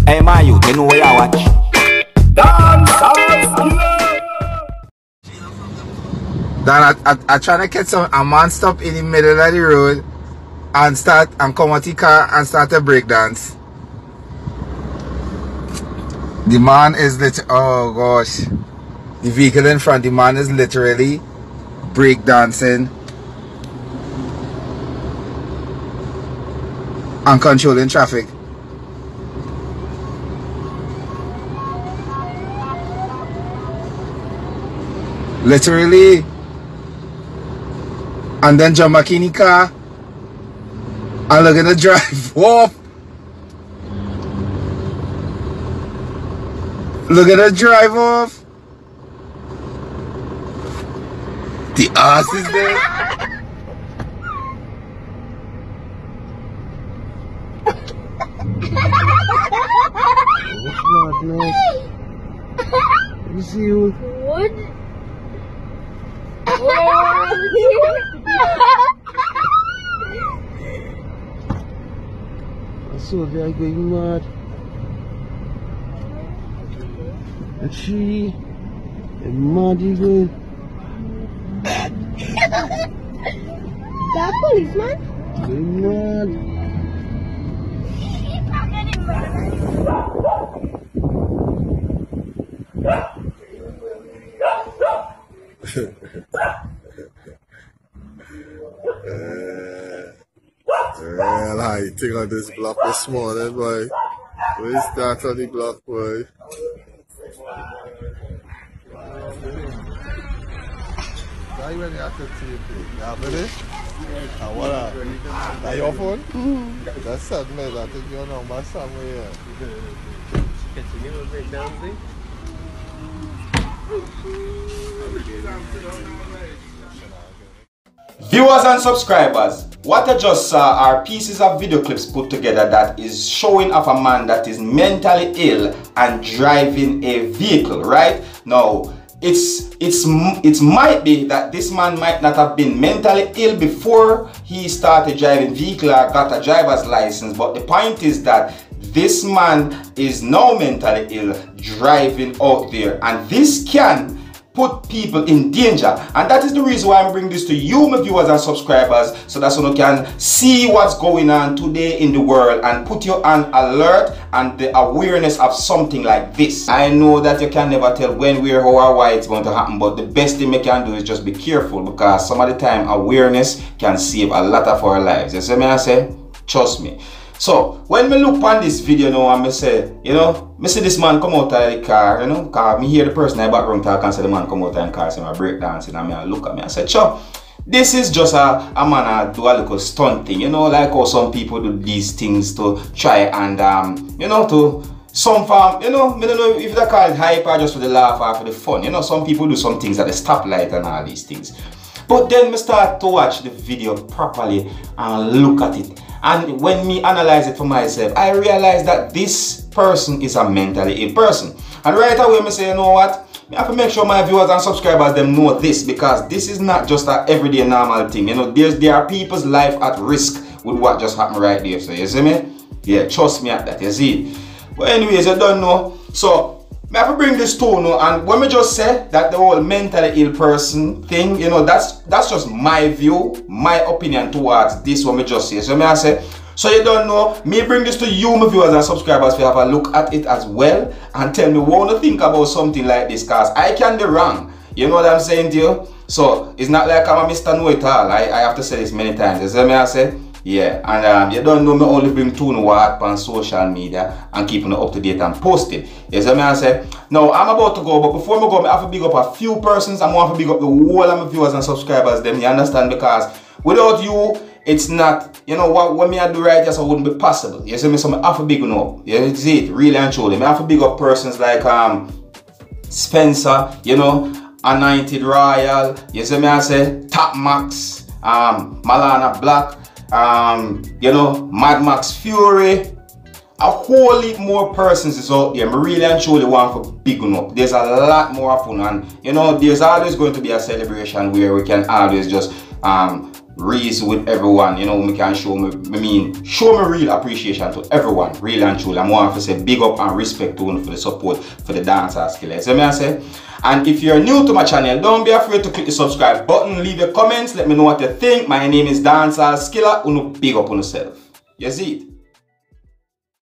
Hey my youth, you know where I watch? Dancehall. Then I trying to catch a man stop in the middle of the road and come out the car and start a break dance. The man is oh gosh. The vehicle in front, the man is literally break dancing and controlling traffic. Literally. And then John McKinney car and look at the drive off. Look at the drive off. The ass is there. What's not nice? Let me see you. What? So they're going mad. And she is mad again. That policeman? Going mad. Well, I think on this block this morning, boy. We start on the block, boy. Why you have to take it? You have it? And what are that your phone? That's sad, man. I think your number somewhere. Viewers and subscribers, what I just saw are pieces of video clips put together that is showing of a man that is mentally ill and driving a vehicle, right? Now, it might be that this man might not have been mentally ill before he started driving vehicle or got a driver's license, but the point is that this man is now mentally ill driving out there, and this can put people in danger. And that is the reason why I'm bringing this to you, my viewers and subscribers, so that you can see what's going on today in the world and put you on alert and the awareness of something like this. I know that you can never tell when, where, how, or why it's going to happen, but the best thing we can do is just be careful, because some of the time awareness can save a lot of our lives. You see me I say? Trust me. So, when me look on this video now and me say, you know, me see this man come out of the car, you know, because me hear the person in the background talk and say the man come out of the car, say my break dancing, and I look at me and say, sure, this is just a man do a little stunt thing, you know, like how some people do these things to try and, you know, to some farm, you know, I don't know if they call it hype or just for the laugh or for the fun, you know, some people do some things at the stoplight and all these things. But then me start to watch the video properly and look at it. And when me analyze it for myself, I realize that this person is a mentally ill person. And right away, me say, you know what? I have to make sure my viewers and subscribers them know this, because this is not just an everyday normal thing. You know, there are people's life at risk with what just happened right there. So you see me? Yeah, trust me at that. You see? But anyways, you don't know. So I have to bring this to you, and when we just say that the whole mentally ill person thing, you know, that's just my view, my opinion towards this. What me just say. So may I say, so you don't know, me bring this to you, my viewers and subscribers, to have a look at it as well and tell me what you think about something like this, cause I can be wrong. You know what I'm saying to you? So it's not like I'm a Mr. Know-it-all. I have to say this many times. You see me I say? Yeah, and you don't know me only bring to you what on social media and keeping it up to date and post it. You see me I say? Now I'm about to go, but before I go, I have to big up a few persons. I want to big up the whole of my viewers and subscribers, them, you understand? Because without you, it's not, you know, what me I do right just wouldn't be possible. You see me? So I have to big up. You see it, really and truly. I have to big up persons like Spencer, you know, Anointed Royal, you see me I say, Top Max, Malana Black, you know, Mad Max Fury. A whole heap more persons is out there. I really and truly want to big up. There's a lot more fun, and you know, there's always going to be a celebration where we can always just raise with everyone, you know, me can show me real appreciation to everyone, really and truly. I want to say big up and respect to you for the support for the Dancehall Skilla. So I say, and if you're new to my channel, don't be afraid to click the subscribe button, leave your comments, let me know what you think. My name is Dancehall Skilla, big up on yourself. You see it?